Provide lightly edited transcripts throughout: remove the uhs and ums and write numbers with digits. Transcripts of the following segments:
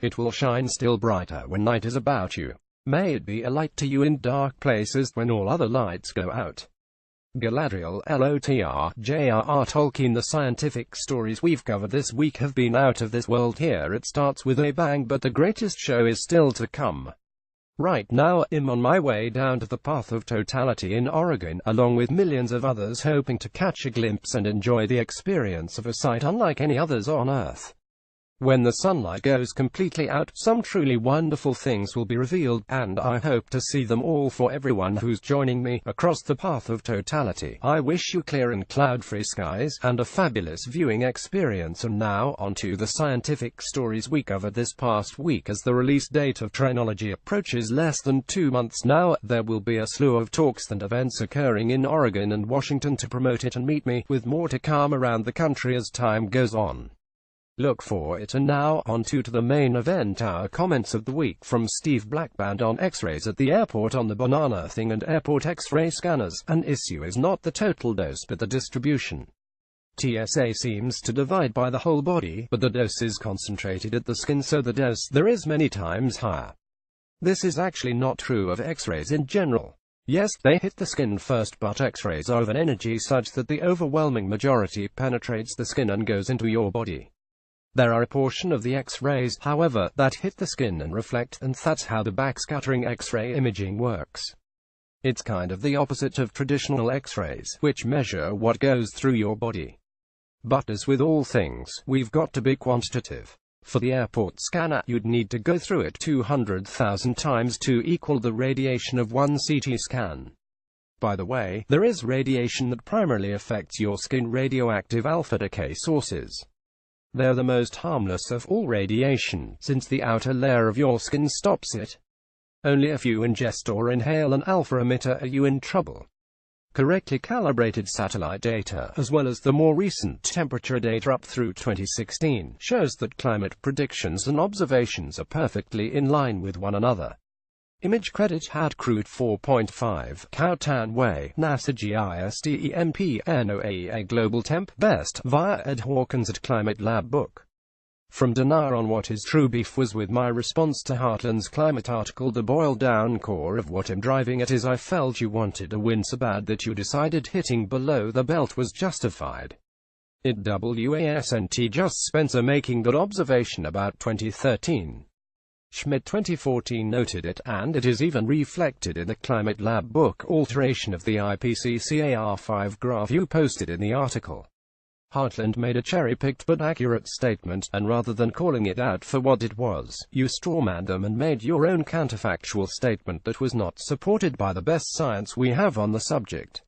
It will shine still brighter when night is about you. May it be a light to you in dark places when all other lights go out. Galadriel, Lotr. J.R.R. Tolkien. The scientific stories we've covered this week have been out of this world. Here it starts with a bang, but the greatest show is still to come. Right now, I'm on my way down to the path of totality in Oregon, along with millions of others hoping to catch a glimpse and enjoy the experience of a sight unlike any others on Earth. When the sunlight goes completely out, some truly wonderful things will be revealed, and I hope to see them all. For everyone who's joining me across the path of totality, I wish you clear and cloud-free skies, and a fabulous viewing experience. And now, on to the scientific stories we covered this past week. As the release date of Trinology approaches less than 2 months now, there will be a slew of talks and events occurring in Oregon and Washington to promote it and meet me, with more to come around the country as time goes on. Look for it. And now, on to the main event, our comments of the week from Steve Blackband on X-rays at the airport on the banana thing and airport X-ray scanners. An issue is not the total dose but the distribution. TSA seems to divide by the whole body, but the dose is concentrated at the skin, so the dose there is many times higher. This is actually not true of X-rays in general. Yes, they hit the skin first, but X-rays are of an energy such that the overwhelming majority penetrates the skin and goes into your body. There are a portion of the X-rays, however, that hit the skin and reflect, and that's how the backscattering X-ray imaging works. It's kind of the opposite of traditional X-rays, which measure what goes through your body. But as with all things, we've got to be quantitative. For the airport scanner, you'd need to go through it 200,000 times to equal the radiation of one CT scan. By the way, there is radiation that primarily affects your skin: radioactive alpha decay sources. They're the most harmless of all radiation, since the outer layer of your skin stops it. Only if you ingest or inhale an alpha emitter are you in trouble. Correctly calibrated satellite data, as well as the more recent temperature data up through 2016, shows that climate predictions and observations are perfectly in line with one another. Image credit had crude 4.5 Cowtan Way, NASA GISTEMP Global Temp Best via Ed Hawkins at Climate Lab Book. From Dinar on what is true. Beef was with my response to Heartland's climate article. The boiled down core of what I'm driving at is I felt you wanted a win so bad that you decided hitting below the belt was justified. It wasn't just Spencer making that observation about 2013. Schmidt 2014 noted it, and it is even reflected in the Climate Lab Book alteration of the IPCC-AR5 graph you posted in the article. Heartland made a cherry-picked but accurate statement, and rather than calling it out for what it was, you strawmanned them and made your own counterfactual statement that was not supported by the best science we have on the subject.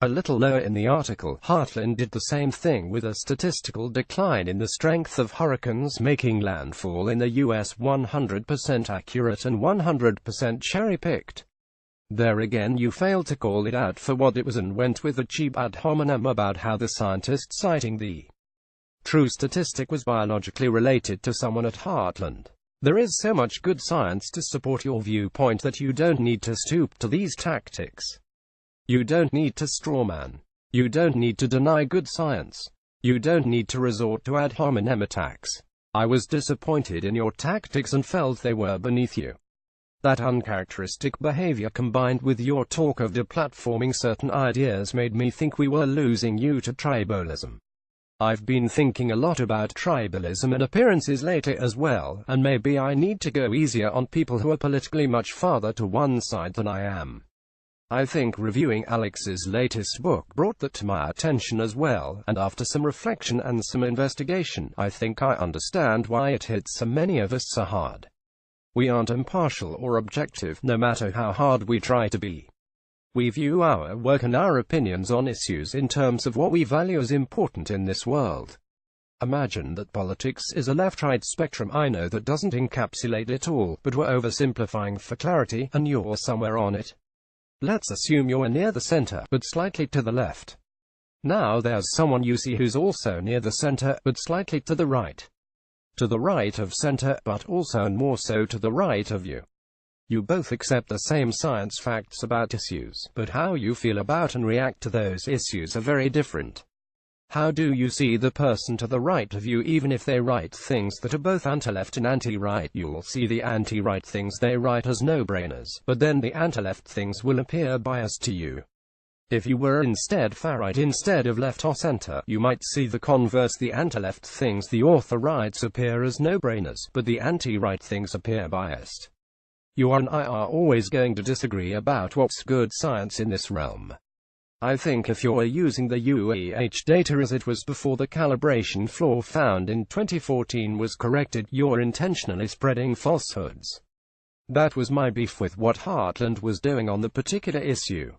A little lower in the article, Heartland did the same thing with a statistical decline in the strength of hurricanes making landfall in the U.S. 100% accurate and 100% cherry-picked. There again you failed to call it out for what it was and went with a cheap ad hominem about how the scientist citing the true statistic was biologically related to someone at Heartland. There is so much good science to support your viewpoint that you don't need to stoop to these tactics. You don't need to strawman. You don't need to deny good science. You don't need to resort to ad hominem attacks. I was disappointed in your tactics and felt they were beneath you. That uncharacteristic behavior combined with your talk of deplatforming certain ideas made me think we were losing you to tribalism. I've been thinking a lot about tribalism and appearances lately as well, and maybe I need to go easier on people who are politically much farther to one side than I am. I think reviewing Alex's latest book brought that to my attention as well, and after some reflection and some investigation, I think I understand why it hits so many of us so hard. We aren't impartial or objective, no matter how hard we try to be. We view our work and our opinions on issues in terms of what we value as important in this world. Imagine that politics is a left-right spectrum. I know that doesn't encapsulate it all, but we're oversimplifying for clarity, and you're somewhere on it. Let's assume you're near the center, but slightly to the left. Now there's someone you see who's also near the center, but slightly to the right. To the right of center, but also and more so to the right of you. You both accept the same science facts about issues, but how you feel about and react to those issues are very different. How do you see the person to the right of you? Even if they write things that are both anti-left and anti-right, you'll see the anti-right things they write as no-brainers, but then the anti-left things will appear biased to you. If you were instead far-right instead of left or center, you might see the converse. The anti-left things the author writes appear as no-brainers, but the anti-right things appear biased. You and I are always going to disagree about what's good science in this realm. I think if you're using the UEH data as it was before the calibration flaw found in 2014 was corrected, you're intentionally spreading falsehoods. That was my beef with what Heartland was doing on the particular issue.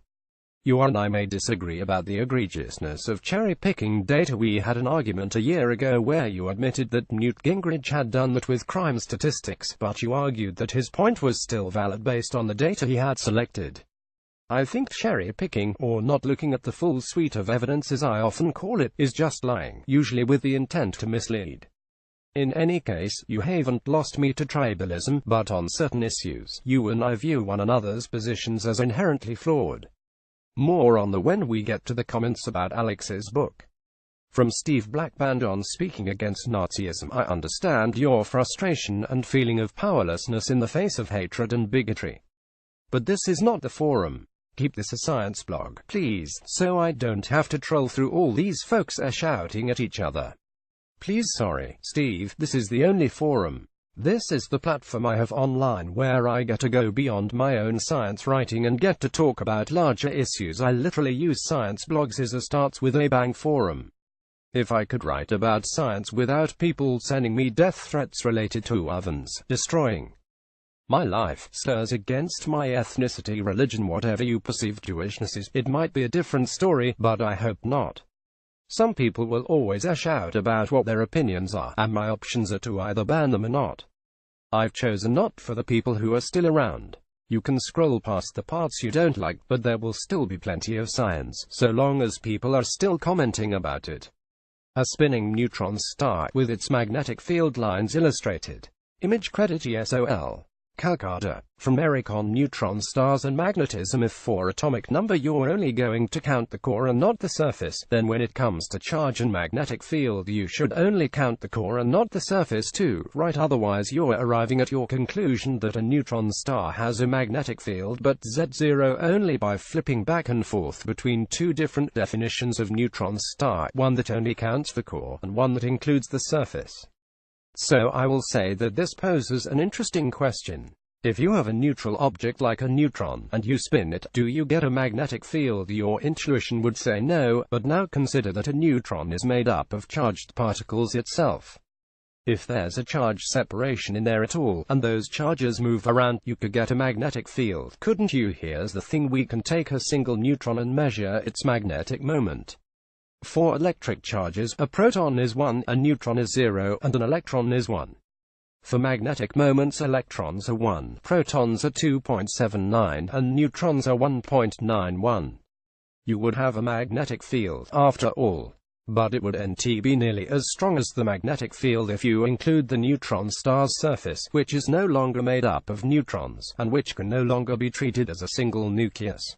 You and I may disagree about the egregiousness of cherry-picking data. We had an argument a year ago where you admitted that Newt Gingrich had done that with crime statistics, but you argued that his point was still valid based on the data he had selected. I think cherry-picking, or not looking at the full suite of evidence as I often call it, is just lying, usually with the intent to mislead. In any case, you haven't lost me to tribalism, but on certain issues, you and I view one another's positions as inherently flawed. More on that when we get to the comments about Alex's book. From Steve Blackband on speaking against Nazism. I understand your frustration and feeling of powerlessness in the face of hatred and bigotry. But this is not the forum. Keep this a science blog, please, so I don't have to troll through all these folks shouting at each other. Please. Sorry, Steve, this is the only forum. This is the platform I have online where I get to go beyond my own science writing and get to talk about larger issues. I literally use science blogs as a starts with a bang forum. If I could write about science without people sending me death threats related to ovens destroying my life, slurs against my ethnicity, religion, whatever you perceive Jewishness is, it might be a different story, but I hope not. Some people will always shout about what their opinions are, and my options are to either ban them or not. I've chosen not for the people who are still around. You can scroll past the parts you don't like, but there will still be plenty of science, so long as people are still commenting about it. A spinning neutron star, with its magnetic field lines illustrated. Image credit ESOL. Calcutta. From Eric on neutron stars and magnetism. If for atomic number you're only going to count the core and not the surface, then when it comes to charge and magnetic field you should only count the core and not the surface too, right? Otherwise you're arriving at your conclusion that a neutron star has a magnetic field but Z0 only by flipping back and forth between two different definitions of neutron star, one that only counts the core and one that includes the surface. So I will say that this poses an interesting question. If you have a neutral object like a neutron, and you spin it, do you get a magnetic field? Your intuition would say no, but now consider that a neutron is made up of charged particles itself. If there's a charge separation in there at all, and those charges move around, you could get a magnetic field, couldn't you? Here's the thing, we can take a single neutron and measure its magnetic moment. For electric charges, a proton is 1, a neutron is 0, and an electron is 1. For magnetic moments, electrons are 1, protons are 2.79, and neutrons are 1.91. You would have a magnetic field, after all. But it would be nearly as strong as the magnetic field if you include the neutron star's surface, which is no longer made up of neutrons, and which can no longer be treated as a single nucleus.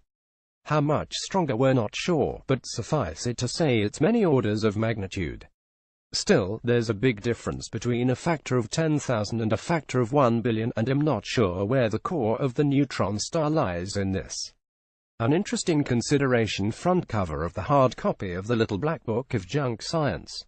How much stronger we're not sure, but suffice it to say it's many orders of magnitude. Still, there's a big difference between a factor of 10,000 and a factor of 1 billion, and I'm not sure where the core of the neutron star lies in this. An interesting consideration: front cover of the hard copy of the Little Black Book of Junk Science.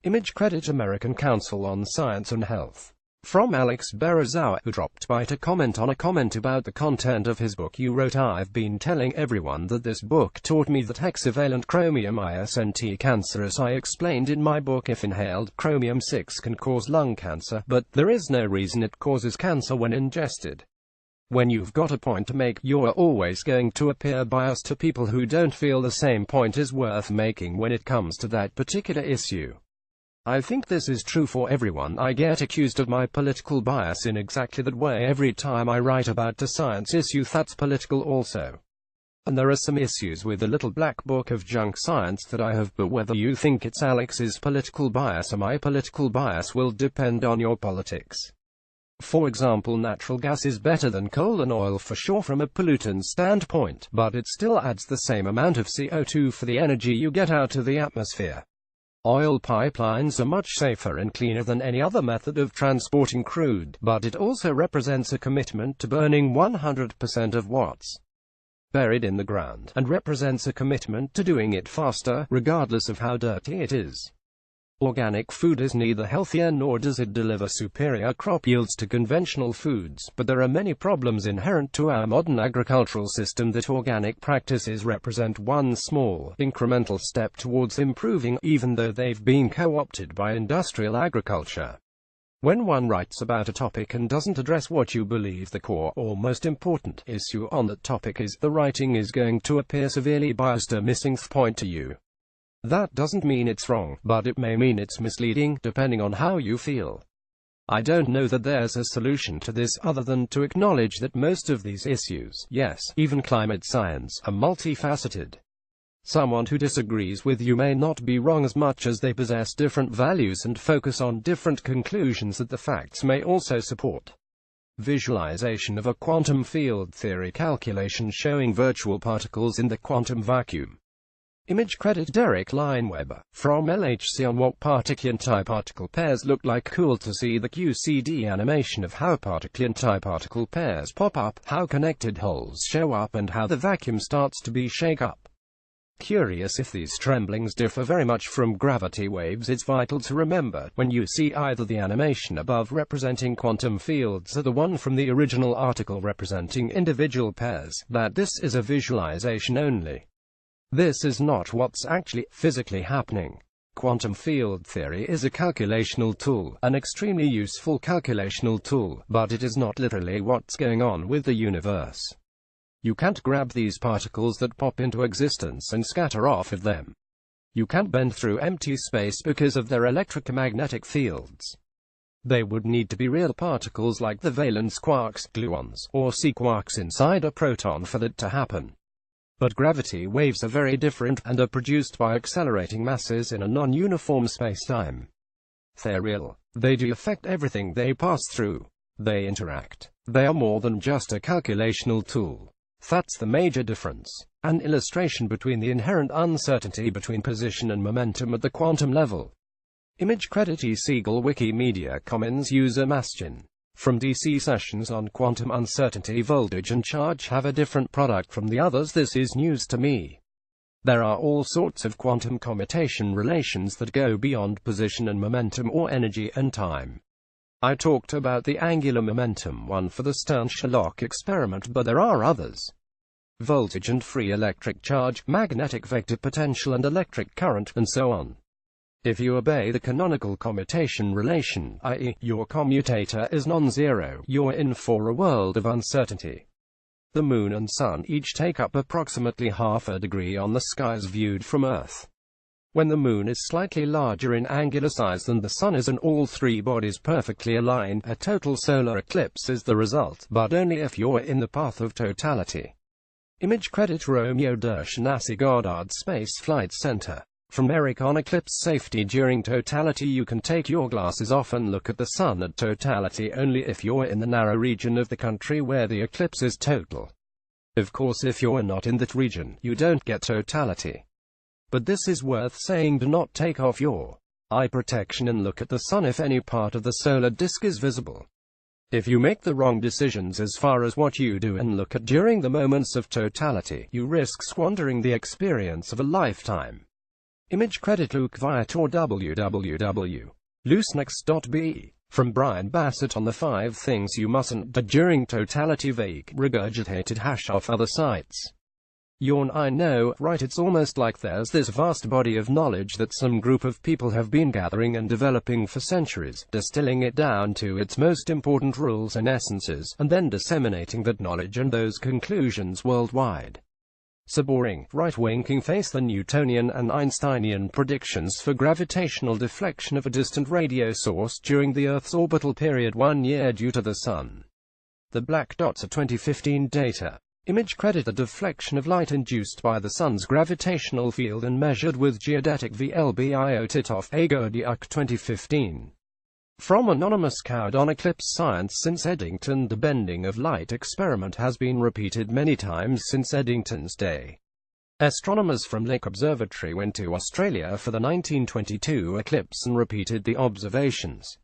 Image credit American Council on Science and Health. From Alex Berazawa, who dropped by to comment on a comment about the content of his book. You wrote, I've been telling everyone that this book taught me that hexavalent chromium isn't cancerous. I explained in my book if inhaled chromium-6 can cause lung cancer, but there is no reason it causes cancer when ingested. When you've got a point to make, you're always going to appear biased to people who don't feel the same point is worth making when it comes to that particular issue. I think this is true for everyone. I get accused of my political bias in exactly that way every time I write about a science issue that's political also. And there are some issues with the Little Black Book of Junk Science that I have, but whether you think it's Alex's political bias or my political bias will depend on your politics. For example, natural gas is better than coal and oil for sure from a pollutant standpoint, but it still adds the same amount of CO2 for the energy you get out of the atmosphere. Oil pipelines are much safer and cleaner than any other method of transporting crude, but it also represents a commitment to burning 100% of what's buried in the ground, and represents a commitment to doing it faster, regardless of how dirty it is. Organic food is neither healthier nor does it deliver superior crop yields to conventional foods, but there are many problems inherent to our modern agricultural system that organic practices represent one small, incremental step towards improving, even though they've been co-opted by industrial agriculture. When one writes about a topic and doesn't address what you believe the core or most important issue on that topic is, the writing is going to appear severely biased or missing the point to you. That doesn't mean it's wrong, but it may mean it's misleading, depending on how you feel. I don't know that there's a solution to this other than to acknowledge that most of these issues, yes, even climate science, are multifaceted. Someone who disagrees with you may not be wrong as much as they possess different values and focus on different conclusions that the facts may also support. Visualization of a quantum field theory calculation showing virtual particles in the quantum vacuum. Image credit Derek Lineweber, from LHC on what particle and antiparticle pairs look like. Cool to see the QCD animation of how particle and antiparticle pairs pop up, how connected holes show up, and how the vacuum starts to be shake up. Curious if these tremblings differ very much from gravity waves. It's vital to remember, when you see either the animation above representing quantum fields or the one from the original article representing individual pairs, that this is a visualization only. This is not what's actually, physically happening. Quantum field theory is a calculational tool, an extremely useful calculational tool, but it is not literally what's going on with the universe. You can't grab these particles that pop into existence and scatter off of them. You can't bend through empty space because of their electromagnetic fields. They would need to be real particles like the valence quarks, gluons, or C-quarks inside a proton for that to happen. But gravity waves are very different, and are produced by accelerating masses in a non-uniform space-time. They're real. They do affect everything they pass through. They interact. They are more than just a calculational tool. That's the major difference. An illustration between the inherent uncertainty between position and momentum at the quantum level. Image credit E. Siegel Wikimedia Commons user Mastin. From DC sessions on quantum uncertainty, voltage and charge have a different product from the others. This is news to me. There are all sorts of quantum commutation relations that go beyond position and momentum or energy and time. I talked about the angular momentum one for the Stern-Sherlock experiment, but there are others. Voltage and free electric charge, magnetic vector potential and electric current, and so on. If you obey the canonical commutation relation, i.e., your commutator is non-zero, you're in for a world of uncertainty. The Moon and Sun each take up approximately half a degree on the skies viewed from Earth. When the Moon is slightly larger in angular size than the Sun is and all three bodies perfectly align, a total solar eclipse is the result, but only if you're in the path of totality. Image credit Romeo Dersh NASA Goddard Space Flight Center. From Eric on eclipse safety during totality. You can take your glasses off and look at the Sun at totality only if you're in the narrow region of the country where the eclipse is total. Of course, if you're not in that region, you don't get totality. But this is worth saying: do not take off your eye protection and look at the Sun if any part of the solar disk is visible. If you make the wrong decisions as far as what you do and look at during the moments of totality, you risk squandering the experience of a lifetime. Image credit Luke Viator www.loosenex.be. From Brian Bassett on the 5 things you mustn't do during totality. Vague, regurgitated hash off other sites. Yawn. I know, right? It's almost like there's this vast body of knowledge that some group of people have been gathering and developing for centuries, distilling it down to its most important rules and essences, and then disseminating that knowledge and those conclusions worldwide. So boring, right? Winking face. The Newtonian and Einsteinian predictions for gravitational deflection of a distant radio source during the Earth's orbital period 1 year due to the Sun. The black dots are 2015 data. Image credit the deflection of light induced by the Sun's gravitational field and measured with geodetic VLBIO Titov Agodiuk 2015. From anonymous cowed on eclipse science. Since Eddington, the bending of light experiment has been repeated many times since Eddington's day. Astronomers from Lick Observatory went to Australia for the 1922 eclipse and repeated the observations.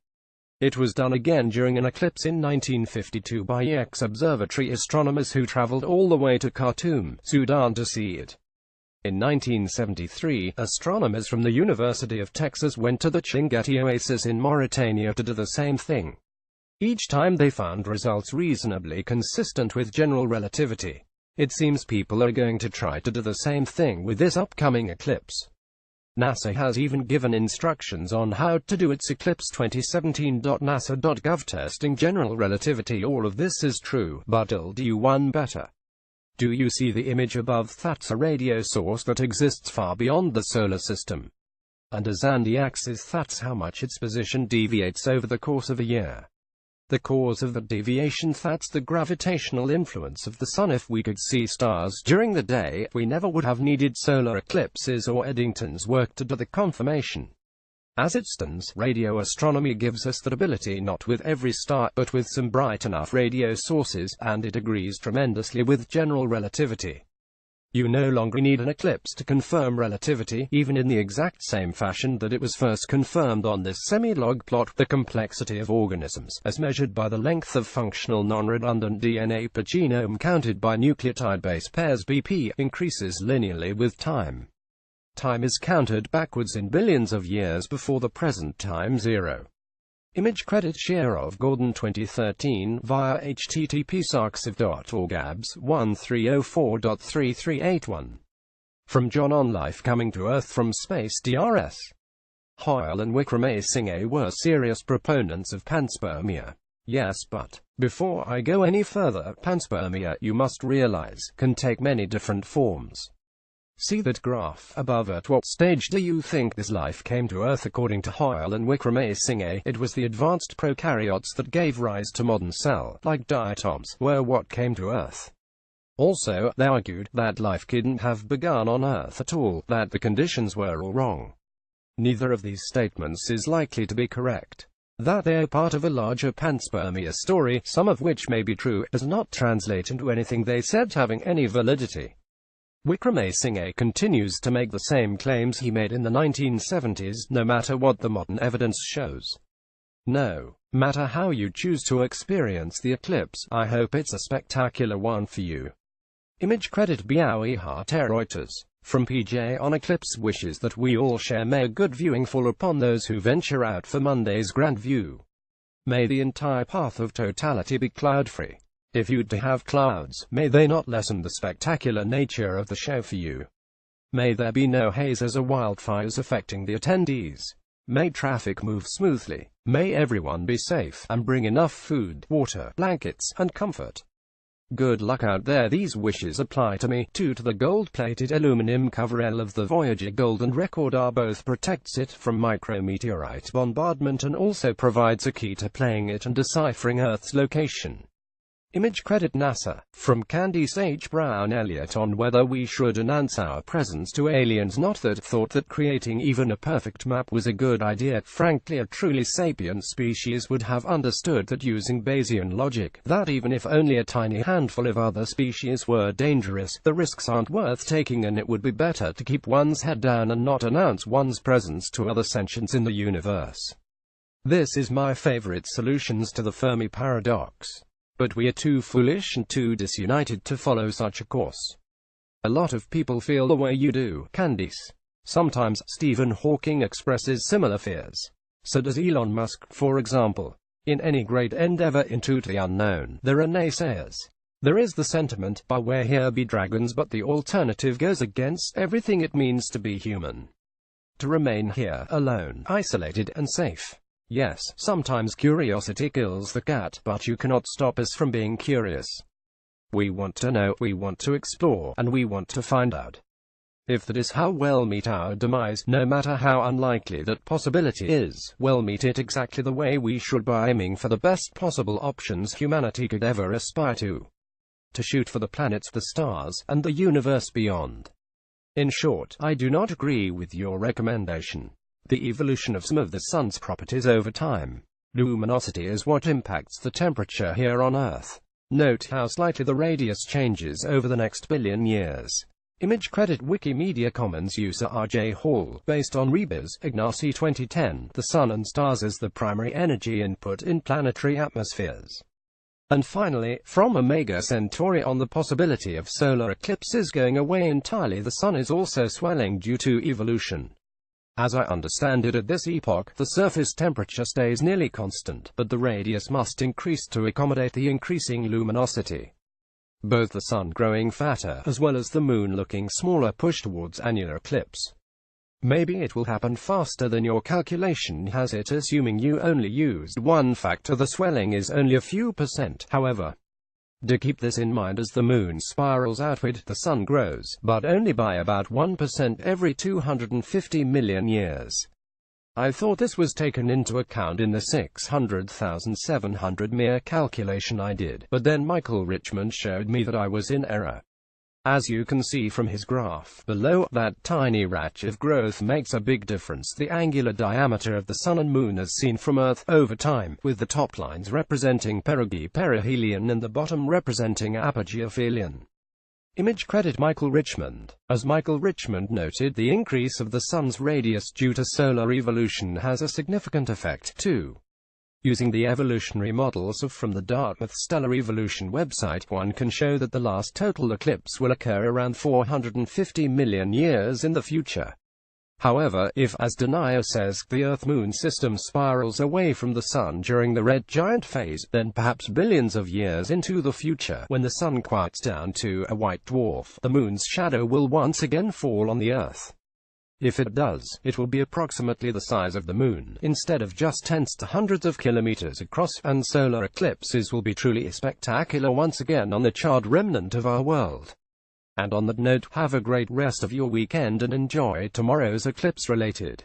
It was done again during an eclipse in 1952 by X Observatory astronomers who travelled all the way to Khartoum, Sudan to see it. In 1973, astronomers from the University of Texas went to the Chinguetti Oasis in Mauritania to do the same thing. Each time they found results reasonably consistent with general relativity. It seems people are going to try to do the same thing with this upcoming eclipse. NASA has even given instructions on how to do its Eclipse 2017.nasa.gov testing general relativity. All of this is true, but I'll do one better. Do you see the image above? That's a radio source that exists far beyond the solar system. And as Andy axis, that's how much its position deviates over the course of a year. The cause of the deviation, that's the gravitational influence of the sun. If we could see stars during the day, we never would have needed solar eclipses or Eddington's work to do the confirmation. As it stands, radio astronomy gives us that ability, not with every star, but with some bright enough radio sources, and it agrees tremendously with general relativity. You no longer need an eclipse to confirm relativity, even in the exact same fashion that it was first confirmed on this semi-log plot. The complexity of organisms, as measured by the length of functional non-redundant DNA per genome counted by nucleotide base pairs BP, increases linearly with time. Time is counted backwards in billions of years before the present time zero. Image credit Sherov Gordon 2013 via http://arxiv.org abs 1304.3381. From John on Life Coming to Earth from Space DRS. Hoyle and Wickramasinghe were serious proponents of panspermia. Yes, but before I go any further, panspermia, you must realize, can take many different forms. See that graph above. At what stage do you think this life came to Earth? According to Hoyle and Wickramasinghe, it was the advanced prokaryotes that gave rise to modern cell-like diatoms, were what came to Earth. Also, they argued that life couldn't have begun on Earth at all, that the conditions were all wrong. Neither of these statements is likely to be correct. That they are part of a larger panspermia story, some of which may be true, does not translate into anything they said having any validity. Wickramasinghe continues to make the same claims he made in the 1970s, no matter what the modern evidence shows. No matter how you choose to experience the eclipse, I hope it's a spectacular one for you. Image credit Biawi Harte Reuters. From PJ on Eclipse wishes that we all share. May a good viewing fall upon those who venture out for Monday's grand view. May the entire path of totality be cloud-free. If you'd to have clouds, may they not lessen the spectacular nature of the show for you. May there be no hazes or wildfires affecting the attendees. May traffic move smoothly. May everyone be safe, and bring enough food, water, blankets, and comfort. Good luck out there. These wishes apply to me, too. To the gold-plated aluminum coverall of the Voyager Golden Record R both protects it from micrometeorite bombardment and also provides a key to playing it and deciphering Earth's location. Image credit NASA. From Candice H. Brown Elliott on whether we should announce our presence to aliens. Not that thought that creating even a perfect map was a good idea. Frankly, a truly sapient species would have understood that using Bayesian logic, that even if only a tiny handful of other species were dangerous, the risks aren't worth taking, and it would be better to keep one's head down and not announce one's presence to other sentients in the universe. This is my favorite solutions to the Fermi paradox. But we are too foolish and too disunited to follow such a course. A lot of people feel the way you do, Candice. Sometimes, Stephen Hawking expresses similar fears. So does Elon Musk, for example. In any great endeavor into the unknown, there are naysayers. There is the sentiment, "By where here be dragons," but the alternative goes against everything it means to be human. To remain here, alone, isolated, and safe. Yes, sometimes curiosity kills the cat, but you cannot stop us from being curious. We want to know, we want to explore, and we want to find out. If that is how we'll meet our demise, no matter how unlikely that possibility is, we'll meet it exactly the way we should, by aiming for the best possible options humanity could ever aspire to. To shoot for the planets, the stars, and the universe beyond. In short, I do not agree with your recommendation. The evolution of some of the sun's properties over time Luminosity is what impacts the temperature here on Earth. Note how slightly the radius changes over the next billion years. Image credit Wikimedia Commons user R.J. Hall, based on Rebus, Ignacy 2010, the Sun and stars as the primary energy input in planetary atmospheres. And finally, from Omega Centauri on the possibility of solar eclipses going away entirely. The Sun is also swelling due to evolution. As I understand it, at this epoch, the surface temperature stays nearly constant, but the radius must increase to accommodate the increasing luminosity. Both the Sun growing fatter, as well as the Moon looking smaller, push towards annular eclipse. Maybe it will happen faster than your calculation has it, assuming you only used one factor. The swelling is only a few percent, however. Do keep this in mind as the Moon spirals outward. The Sun grows, but only by about 1% every 250 million years. I thought this was taken into account in the 600,700 mere calculation I did, but then Michael Richmond showed me that I was in error. As you can see from his graph below, that tiny ratchet of growth makes a big difference. The angular diameter of the Sun and Moon as seen from Earth, over time, with the top lines representing perihelion and the bottom representing apogeophelion. Image credit Michael Richmond. As Michael Richmond noted, the increase of the Sun's radius due to solar evolution has a significant effect, too. Using the evolutionary models from the Dartmouth Stellar Evolution website, one can show that the last total eclipse will occur around 450 million years in the future. However, if, as Denier says, the Earth-Moon system spirals away from the Sun during the red giant phase, then perhaps billions of years into the future, when the Sun quiets down to a white dwarf, the Moon's shadow will once again fall on the Earth. If it does, it will be approximately the size of the Moon, instead of just tens to hundreds of kilometers across, and solar eclipses will be truly spectacular once again on the charred remnant of our world. And on that note, have a great rest of your weekend and enjoy tomorrow's eclipse-related